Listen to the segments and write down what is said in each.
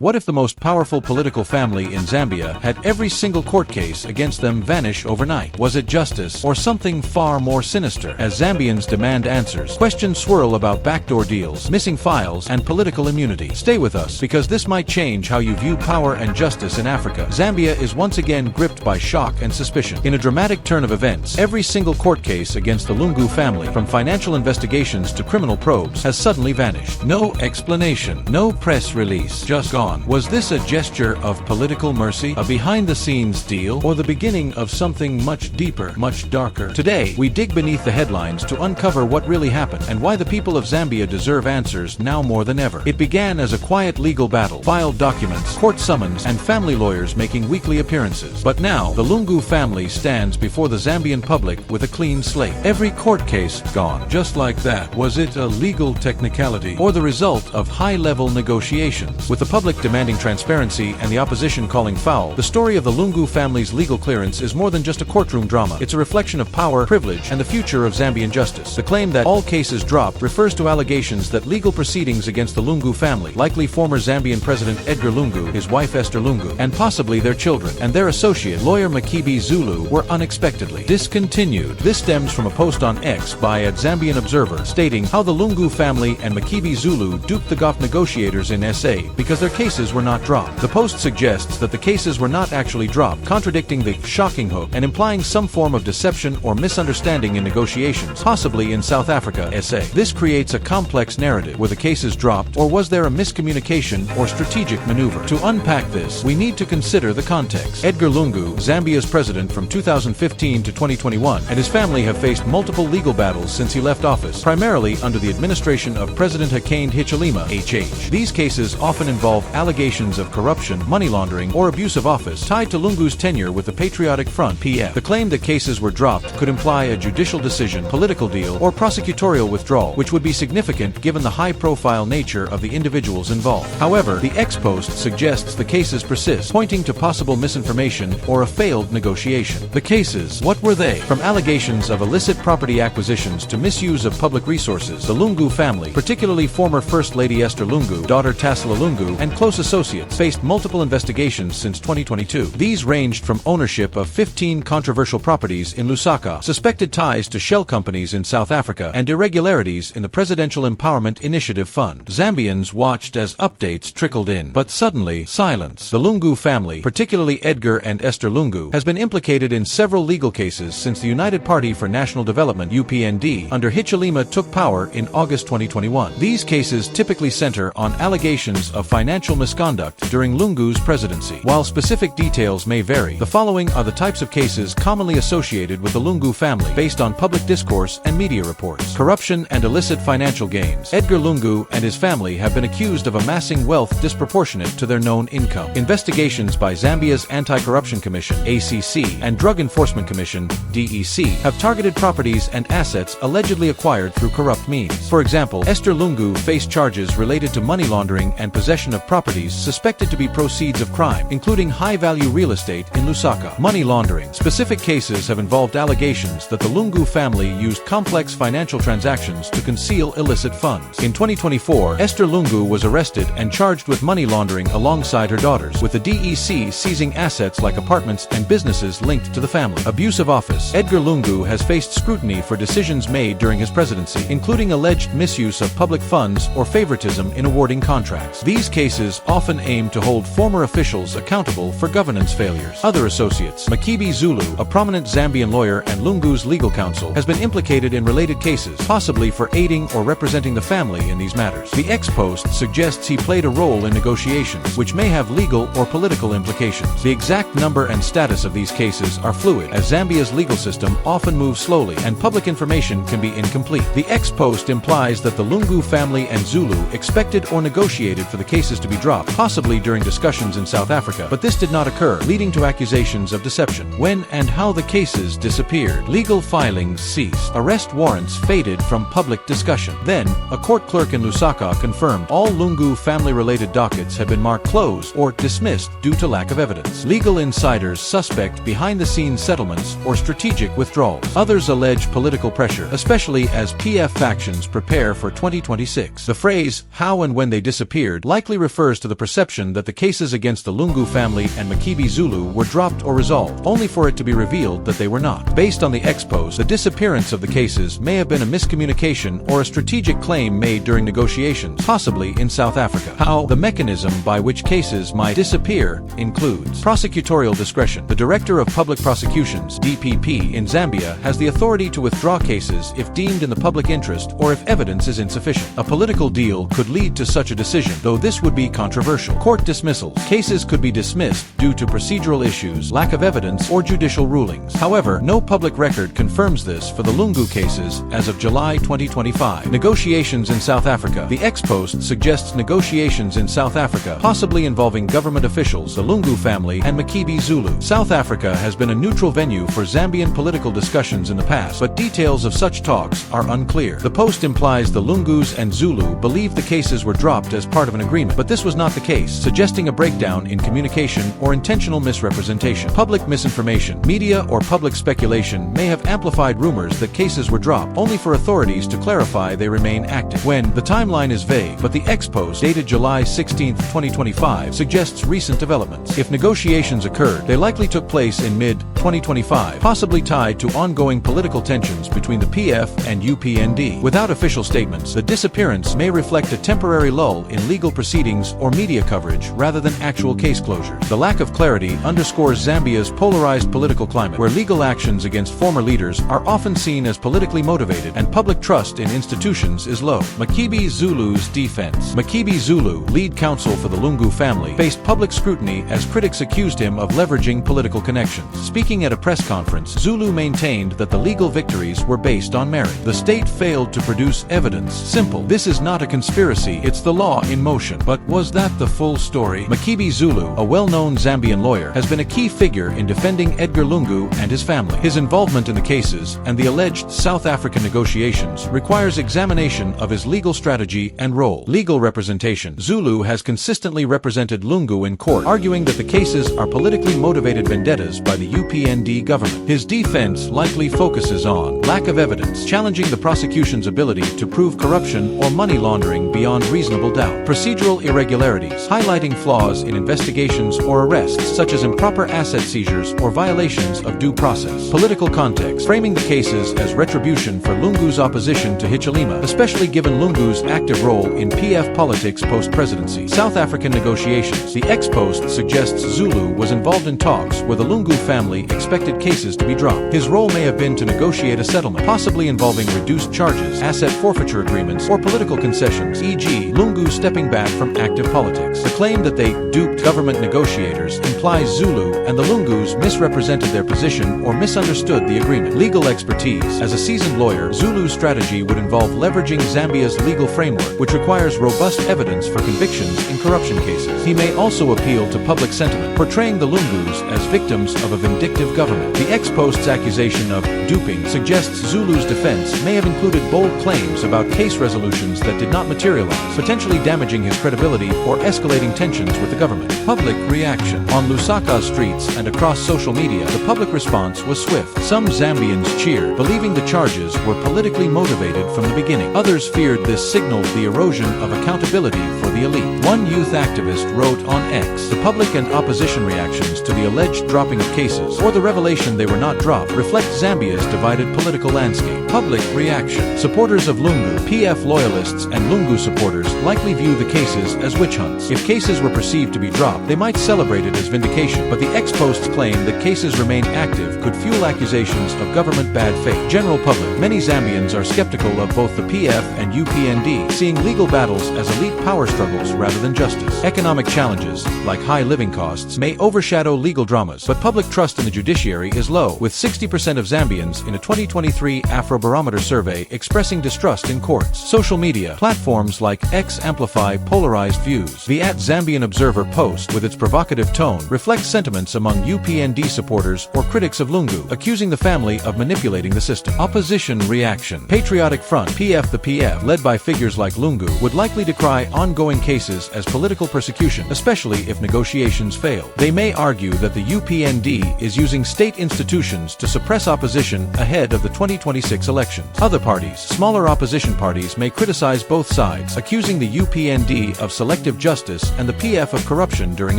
What if the most powerful political family in Zambia had every single court case against them vanish overnight? Was it justice or something far more sinister? As Zambians demand answers, questions swirl about backdoor deals, missing files, and political immunity. Stay with us, because this might change how you view power and justice in Africa. Zambia is once again gripped by shock and suspicion. In a dramatic turn of events, every single court case against the Lungu family, from financial investigations to criminal probes, has suddenly vanished. No explanation, no press release, just gone. Was this a gesture of political mercy, a behind-the-scenes deal, or the beginning of something much deeper, much darker? Today, we dig beneath the headlines to uncover what really happened and why the people of Zambia deserve answers now more than ever. It began as a quiet legal battle, filed documents, court summons, and family lawyers making weekly appearances. But now, the Lungu family stands before the Zambian public with a clean slate. Every court case gone. Just like that. Was it a legal technicality or the result of high-level negotiations? With the public demanding transparency and the opposition calling foul, the story of the Lungu family's legal clearance is more than just a courtroom drama. It's a reflection of power, privilege, and the future of Zambian justice. The claim that all cases dropped refers to allegations that legal proceedings against the Lungu family, likely former Zambian President Edgar Lungu, his wife Esther Lungu, and possibly their children, and their associate, lawyer Makebi Zulu, were unexpectedly discontinued. This stems from a post on X by @Zambian Observer, stating how the Lungu family and Makebi Zulu duped the GOF negotiators in SA because their cases were not dropped. The post suggests that the cases were not actually dropped, contradicting the shocking hook and implying some form of deception or misunderstanding in negotiations, possibly in South Africa, SA. This creates a complex narrative. Were the cases dropped, or was there a miscommunication or strategic maneuver? To unpack this, we need to consider the context. Edgar Lungu, Zambia's president from 2015 to 2021, and his family have faced multiple legal battles since he left office, primarily under the administration of President Hakainde Hichilema, HH. These cases often involve allegations of corruption, money laundering, or abuse of office tied to Lungu's tenure with the Patriotic Front, PF. The claim that cases were dropped could imply a judicial decision, political deal, or prosecutorial withdrawal, which would be significant given the high-profile nature of the individuals involved. However, the X-Post suggests the cases persist, pointing to possible misinformation or a failed negotiation. The cases, what were they? From allegations of illicit property acquisitions to misuse of public resources, the Lungu family, particularly former First Lady Esther Lungu, daughter Tassila Lungu, and close associates, faced multiple investigations since 2022. These ranged from ownership of 15 controversial properties in Lusaka, suspected ties to shell companies in South Africa, and irregularities in the Presidential Empowerment Initiative Fund. Zambians watched as updates trickled in, but suddenly, silence. The Lungu family, particularly Edgar and Esther Lungu, has been implicated in several legal cases since the United Party for National Development, UPND, under Hichilema took power in August 2021. These cases typically center on allegations of financial misconduct during Lungu's presidency. While specific details may vary, the following are the types of cases commonly associated with the Lungu family based on public discourse and media reports. Corruption and illicit financial gains. Edgar Lungu and his family have been accused of amassing wealth disproportionate to their known income. Investigations by Zambia's Anti-Corruption Commission, ACC, and Drug Enforcement Commission, DEC, have targeted properties and assets allegedly acquired through corrupt means. For example, Esther Lungu faced charges related to money laundering and possession of properties suspected to be proceeds of crime, including high-value real estate in Lusaka. Money laundering. Specific cases have involved allegations that the Lungu family used complex financial transactions to conceal illicit funds. In 2024, Esther Lungu was arrested and charged with money laundering alongside her daughters, with the DEC seizing assets like apartments and businesses linked to the family. Abuse of office. Edgar Lungu has faced scrutiny for decisions made during his presidency, including alleged misuse of public funds or favoritism in awarding contracts. These cases often aim to hold former officials accountable for governance failures. Other associates. Makebi Zulu, a prominent Zambian lawyer and Lungu's legal counsel, has been implicated in related cases, possibly for aiding or representing the family in these matters. The X-Post suggests he played a role in negotiations, which may have legal or political implications. The exact number and status of these cases are fluid, as Zambia's legal system often moves slowly and public information can be incomplete. The X-Post implies that the Lungu family and Zulu expected or negotiated for the cases to be dropped, possibly during discussions in South Africa, but this did not occur, leading to accusations of deception. When and how the cases disappeared. Legal filings ceased. Arrest warrants faded from public discussion. Then, a court clerk in Lusaka confirmed all Lungu family-related dockets had been marked closed or dismissed due to lack of evidence. Legal insiders suspect behind-the-scenes settlements or strategic withdrawals. Others allege political pressure, especially as PF factions prepare for 2026. The phrase, "how and when they disappeared," likely refers refers to the perception that the cases against the Lungu family and Makebi Zulu were dropped or resolved, only for it to be revealed that they were not. Based on the ex-post, the disappearance of the cases may have been a miscommunication or a strategic claim made during negotiations, possibly in South Africa. How the mechanism by which cases might disappear includes prosecutorial discretion. The Director of Public Prosecutions (DPP) in Zambia has the authority to withdraw cases if deemed in the public interest or if evidence is insufficient. A political deal could lead to such a decision, though this would be controversial. Court dismissals. Cases could be dismissed due to procedural issues, lack of evidence, or judicial rulings. However, no public record confirms this for the Lungu cases as of July 2025. Negotiations in South Africa. The ex-post suggests negotiations in South Africa, possibly involving government officials, the Lungu family, and Makebi Zulu. South Africa has been a neutral venue for Zambian political discussions in the past, but details of such talks are unclear. The post implies the Lungus and Zulu believed the cases were dropped as part of an agreement, but this was not the case, suggesting a breakdown in communication or intentional misrepresentation. Public misinformation. Media or public speculation may have amplified rumors that cases were dropped, only for authorities to clarify they remain active. When the timeline is vague, but the ex-post dated July 16, 2025 suggests recent developments. If negotiations occurred, they likely took place in mid-2025, possibly tied to ongoing political tensions between the PF and UPND. Without official statements, the disappearance may reflect a temporary lull in legal proceedings or media coverage rather than actual case closures. The lack of clarity underscores Zambia's polarized political climate, where legal actions against former leaders are often seen as politically motivated and public trust in institutions is low. Makebi Zulu's defense. Makebi Zulu, lead counsel for the Lungu family, faced public scrutiny as critics accused him of leveraging political connections. Speaking at a press conference, Zulu maintained that the legal victories were based on merit. The state failed to produce evidence. Simple. This is not a conspiracy, it's the law in motion. But was that the full story? Makebi Zulu, a well-known Zambian lawyer, has been a key figure in defending Edgar Lungu and his family. His involvement in the cases and the alleged South African negotiations requires examination of his legal strategy and role. Legal representation. Zulu has consistently represented Lungu in court, arguing that the cases are politically motivated vendettas by the UPND government. His defense likely focuses on lack of evidence, challenging the prosecution's ability to prove corruption or money laundering beyond reasonable doubt. Procedural irregularities, highlighting flaws in investigations or arrests, such as improper asset seizures or violations of due process. Political context, framing the cases as retribution for Lungu's opposition to Hichilema, especially given Lungu's active role in PF politics post-presidency. South African negotiations. The ex-post suggests Zulu was involved in talks where the Lungu family expected cases to be dropped. His role may have been to negotiate a settlement, possibly involving reduced charges, asset forfeiture agreements, or political concessions, e.g. Lungu stepping back from active politics. The claim that they duped government negotiators implies Zulu and the Lungus misrepresented their position or misunderstood the agreement. Legal expertise. As a seasoned lawyer, Zulu's strategy would involve leveraging Zambia's legal framework, which requires robust evidence for convictions in corruption cases. He may also appeal to public sentiment, portraying the Lungus as victims of a vindictive government. The ex-post's accusation of duping suggests Zulu's defense may have included bold claims about case resolutions that did not materialize, potentially damaging his credibility or escalating tensions with the government. Public reaction. On Lusaka's streets and across social media, the public response was swift. Some Zambians cheered, believing the charges were politically motivated from the beginning. Others feared this signaled the erosion of accountability for the elite. One youth activist wrote on X, "The public and opposition reactions to the alleged dropping of cases, or the revelation they were not dropped, reflect Zambia's divided political landscape." Public reaction. Supporters of Lungu, PF loyalists, and Lungu supporters likely view the cases as witch hunts. If cases were perceived to be dropped, they might celebrate it as vindication, but the ex-post's claim that cases remain active could fuel accusations of government bad faith. General public. Many Zambians are skeptical of both the PF and UPND, seeing legal battles as elite power struggles rather than justice. Economic challenges, like high living costs, may overshadow legal dramas, but public trust in the judiciary is low, with 60% of Zambians in a 2023 Afrobarometer survey expressing distrust in courts. Social media. Platforms like X amplify polarized views. The @Zambian Observer post, with its provocative tone, reflects sentiments among UPND supporters or critics of Lungu, accusing the family of manipulating the system. Opposition reaction. Patriotic Front, PF. The PF, led by figures like Lungu, would likely decry ongoing cases as political persecution, especially if negotiations fail. They may argue that the UPND is using state institutions to suppress opposition ahead of the 2026 elections. Other parties. Smaller opposition parties may criticize both sides, sides, accusing the UPND of selective justice and the PF of corruption during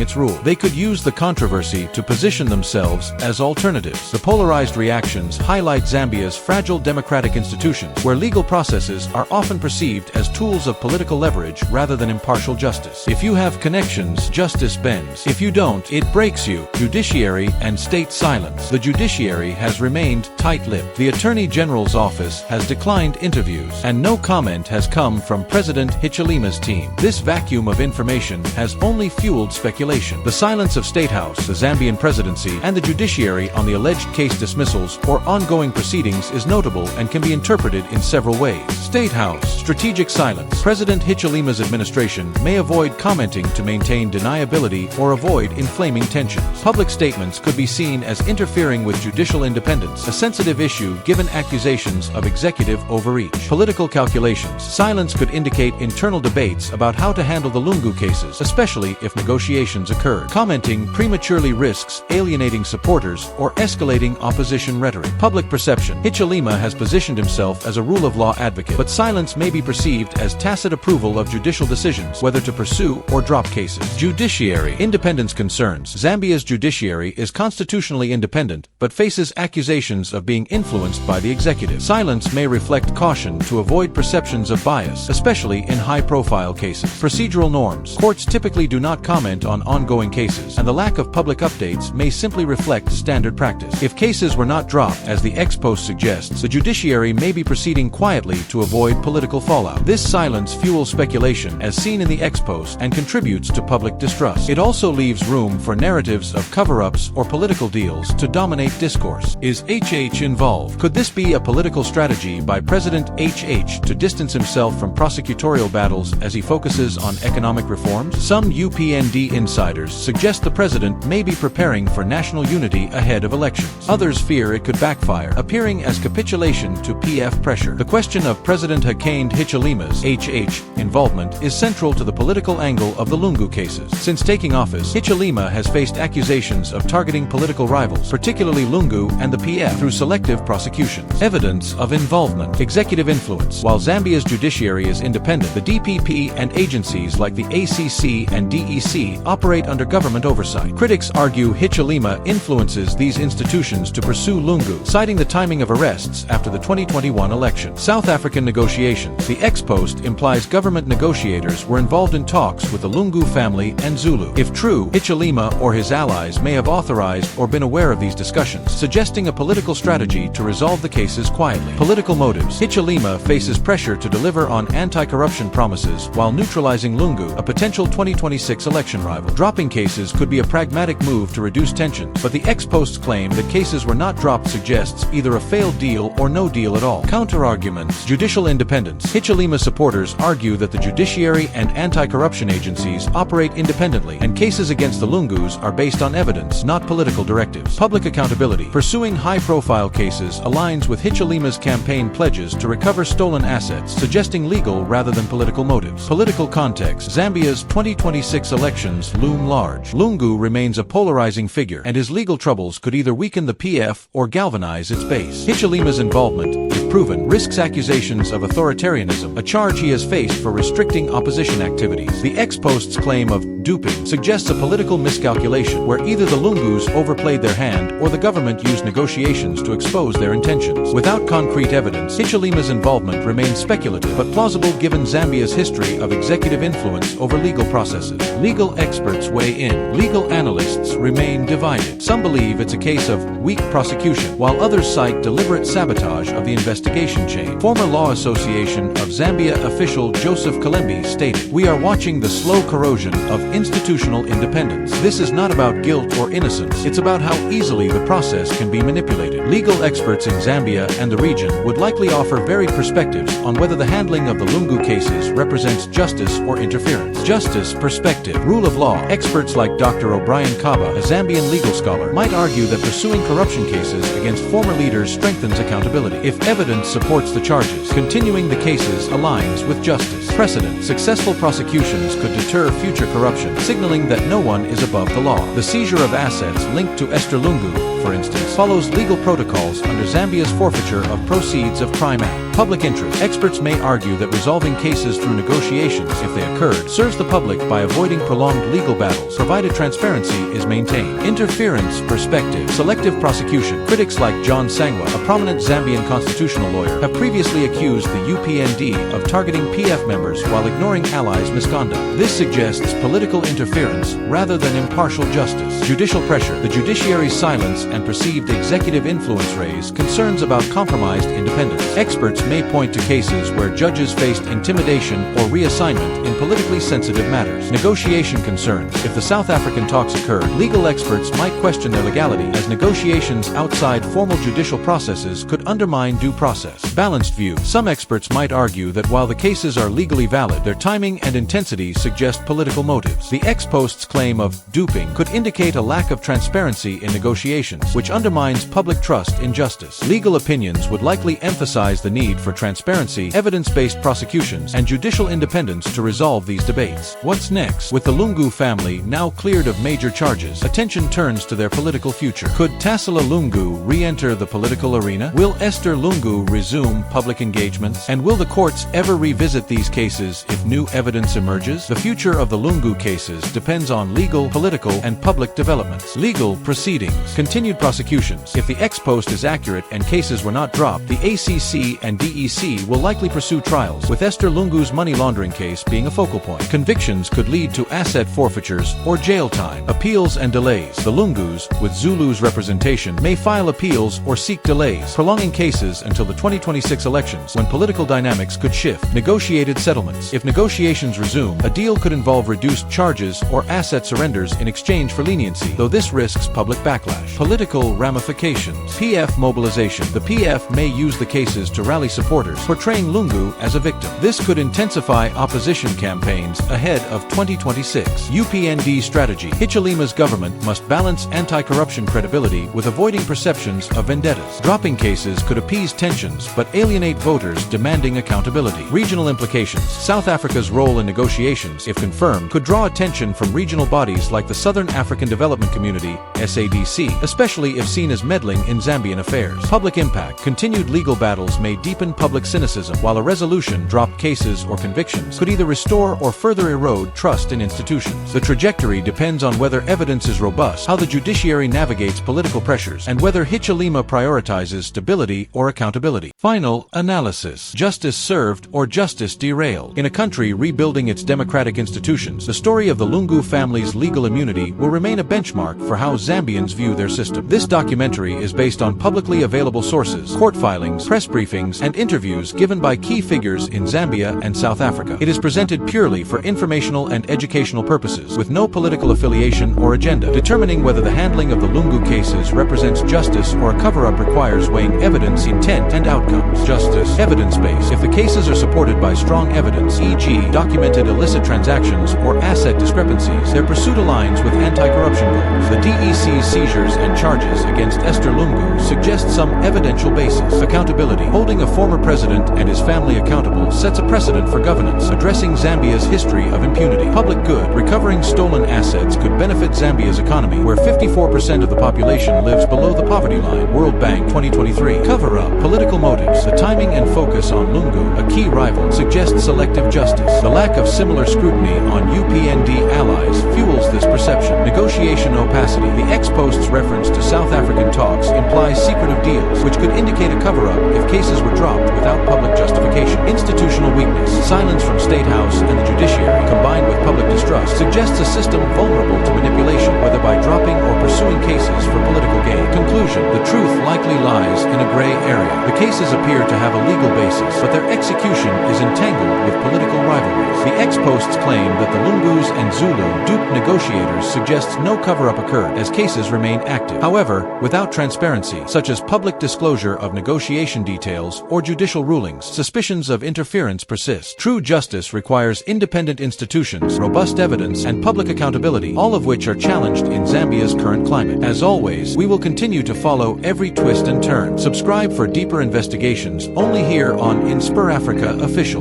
its rule. They could use the controversy to position themselves as alternatives. The polarized reactions highlight Zambia's fragile democratic institutions, where legal processes are often perceived as tools of political leverage rather than impartial justice. If you have connections, justice bends. If you don't, it breaks you. Judiciary and state silence. The judiciary has remained tight-lipped. The Attorney General's office has declined interviews, and no comment has come from President Hichilema's team. This vacuum of information has only fueled speculation. The silence of State House, the Zambian presidency, and the judiciary on the alleged case dismissals or ongoing proceedings is notable and can be interpreted in several ways. State House. Strategic silence. President Hichilema's administration may avoid commenting to maintain deniability or avoid inflaming tensions. Public statements could be seen as interfering with judicial independence, a sensitive issue given accusations of executive overreach. Political calculations. Silence could indicate internal debates about how to handle the Lungu cases, especially if negotiations occurred. Commenting prematurely risks alienating supporters or escalating opposition rhetoric. Public perception. Hichilema has positioned himself as a rule of law advocate, but silence may be perceived as tacit approval of judicial decisions, whether to pursue or drop cases. Judiciary. Independence concerns. Zambia's judiciary is constitutionally independent, but faces accusations of being influenced by the executive. Silence may reflect caution to avoid perceptions of bias, especially in high-profile cases. Procedural norms. Courts typically do not comment on ongoing cases, and the lack of public updates may simply reflect standard practice. If cases were not dropped, as the ex-post suggests, the judiciary may be proceeding quietly to avoid political fallout. This silence fuels speculation, as seen in the ex-post, and contributes to public distrust. It also leaves room for narratives of cover-ups or political deals to dominate discourse. Is HH involved? Could this be a political strategy by President HH to distance himself from prosecutorial battles as he focuses on economic reforms? Some UPND insiders suggest the president may be preparing for national unity ahead of elections. Others fear it could backfire, appearing as capitulation to PF pressure. The question of President Hakainde Hichilema's HH involvement is central to the political angle of the Lungu cases. Since taking office, Hichilema has faced accusations of targeting political rivals, particularly Lungu and the PF, through selective prosecutions. Evidence of involvement. Executive influence. While Zambia's judiciary is independent, the DPP and agencies like the ACC and DEC operate under government oversight. Critics argue Hichilema influences these institutions to pursue Lungu, citing the timing of arrests after the 2021 election. South African negotiations. The ex-post implies government negotiators were involved in talks with the Lungu family and Zulu. If true, Hichilema or his allies may have authorized or been aware of these discussions, suggesting a political strategy to resolve the cases quietly. Political motives. Hichilema faces pressure to deliver on anti-corruption promises while neutralizing Lungu, a potential 2026 election rival. Dropping cases could be a pragmatic move to reduce tensions, but the ex-post's claim that cases were not dropped suggests either a failed deal or no deal at all. Counter-arguments. Judicial independence. Hichilema supporters argue that the judiciary and anti-corruption agencies operate independently, and cases against the Lungus are based on evidence, not political directives. Public accountability. Pursuing high-profile cases aligns with Hichilema's campaign pledges to recover stolen assets, suggesting legal rather than political motives. Political context. Zambia's 2026 elections loom large. Lungu remains a polarizing figure, and his legal troubles could either weaken the PF or galvanize its base. Hichilema's involvement, if proven, risks accusations of authoritarianism, a charge he has faced for restricting opposition activities. The ex-post's claim of duping suggests a political miscalculation, where either the Lungus overplayed their hand or the government used negotiations to expose their intentions. Without concrete evidence, Hichilema's involvement remains speculative, but plausible given Zambia's history of executive influence over legal processes. Legal experts weigh in. Legal analysts remain divided. Some believe it's a case of weak prosecution, while others cite deliberate sabotage of the investigation chain. Former Law Association of Zambia official Joseph Kalembi stated, "We are watching the slow corrosion of institutional independence. This is not about guilt or innocence. It's about how easily the process can be manipulated." Legal experts in Zambia and the region would likely offer varied perspectives on whether the handling of the Lungu cases represents justice or interference. Justice perspective. Rule of law. Experts like Dr. O'Brien Kaba, a Zambian legal scholar, might argue that pursuing corruption cases against former leaders strengthens accountability. If evidence supports the charges, continuing the cases aligns with justice. Precedent. Successful prosecutions could deter future corruption, signaling that no one is above the law. The seizure of assets linked to Esther Lungu for instance, follows legal protocols under Zambia's Forfeiture of Proceeds of Crime Act. Public interest. Experts may argue that resolving cases through negotiations, if they occurred, serves the public by avoiding prolonged legal battles, provided transparency is maintained. Interference perspective. Selective prosecution. Critics like John Sangwa, a prominent Zambian constitutional lawyer, have previously accused the UPND of targeting PF members while ignoring allies' misconduct. This suggests political interference rather than impartial justice. Judicial pressure. The judiciary's silence and perceived executive influence raise concerns about compromised independence. Experts may point to cases where judges faced intimidation or reassignment in politically sensitive matters. Negotiation concerns. If the South African talks occurred, legal experts might question their legality, as negotiations outside formal judicial processes could undermine due process. Balanced view. Some experts might argue that while the cases are legally valid, their timing and intensity suggest political motives. The ex post's claim of duping could indicate a lack of transparency in negotiations, which undermines public trust in justice. Legal opinions would likely emphasize the need for transparency, evidence-based prosecutions, and judicial independence to resolve these debates. What's next? With the Lungu family now cleared of major charges, attention turns to their political future. Could Tasila Lungu re-enter the political arena? Will Esther Lungu resume public engagements? And will the courts ever revisit these cases if new evidence emerges? The future of the Lungu cases depends on legal, political, and public developments. Legal proceedings. Continued prosecutions. If the ex post is accurate and cases were not dropped, the ACC and DEC will likely pursue trials, with Esther Lungu's money laundering case being a focal point. Convictions could lead to asset forfeitures or jail time. Appeals and delays. The Lungus, with Zulu's representation, may file appeals or seek delays, prolonging cases until the 2026 elections, when political dynamics could shift. Negotiated settlements. If negotiations resume, a deal could involve reduced charges or asset surrenders in exchange for leniency, though this risks public backlash. Political ramifications. PF mobilization. The PF may use the cases to rally supporters, portraying Lungu as a victim. This could intensify opposition campaigns ahead of 2026. UPND strategy. Hichilema's government must balance anti-corruption credibility with avoiding perceptions of vendettas. Dropping cases could appease tensions but alienate voters demanding accountability. Regional implications. South Africa's role in negotiations, if confirmed, could draw attention from regional bodies like the Southern African Development Community, SADC, especially if seen as meddling in Zambian affairs. Public impact. Continued legal battles may deepen public cynicism, while a resolution, dropped cases or convictions, could either restore or further erode trust in institutions. The trajectory depends on whether evidence is robust, how the judiciary navigates political pressures, and whether Hichilema prioritizes stability or accountability. Final analysis. Justice served or justice derailed. In a country rebuilding its democratic institutions, the story of the Lungu family's legal immunity will remain a benchmark for how Zambians view their system. This documentary is based on publicly available sources, court filings, press briefings, and interviews given by key figures in Zambia and South Africa. It is presented purely for informational and educational purposes, with no political affiliation or agenda. Determining whether the handling of the Lungu cases represents justice or a cover-up requires weighing evidence, intent, and outcomes. Justice. Evidence-based. If the cases are supported by strong evidence, e.g. documented illicit transactions or asset discrepancies, their pursuit aligns with anti-corruption goals. The DEC's seizures and charges against Esther Lungu suggest some evidential basis. Accountability. Holding a former president and his family accountable sets a precedent for governance, addressing Zambia's history of impunity. Public good. Recovering stolen assets could benefit Zambia's economy, where 54% of the population lives below the poverty line. World Bank 2023. Cover-up. Political motives. The timing and focus on Lungu, a key rival, suggests selective justice. The lack of similar scrutiny on UPND allies fuels this perception. Negotiation opacity. The ex-post's reference to South African talks implies secretive deals, which could indicate a cover-up if cases were dropped without public justification. Institutional weakness. Silence from State House and the Judiciary, combined with public distrust, suggests a system vulnerable to manipulation, whether by dropping or pursuing cases for political gain. Conclusion. The truth likely lies in a gray area. The cases appear to have a legal basis, but their execution is entangled with political rivalries. The ex-post's claim that the Lungus and Zulu duped negotiators suggests no cover-up occurred, as cases remain active. However, without transparency, such as public disclosure of negotiation details or judicial rulings, suspicions of interference persist. True justice requires independent institutions, robust evidence, and public accountability, all of which are challenged in Zambia's current climate. As always, we will continue to follow every twist and turn. Subscribe for deeper investigations only here on InspirAfrica Official.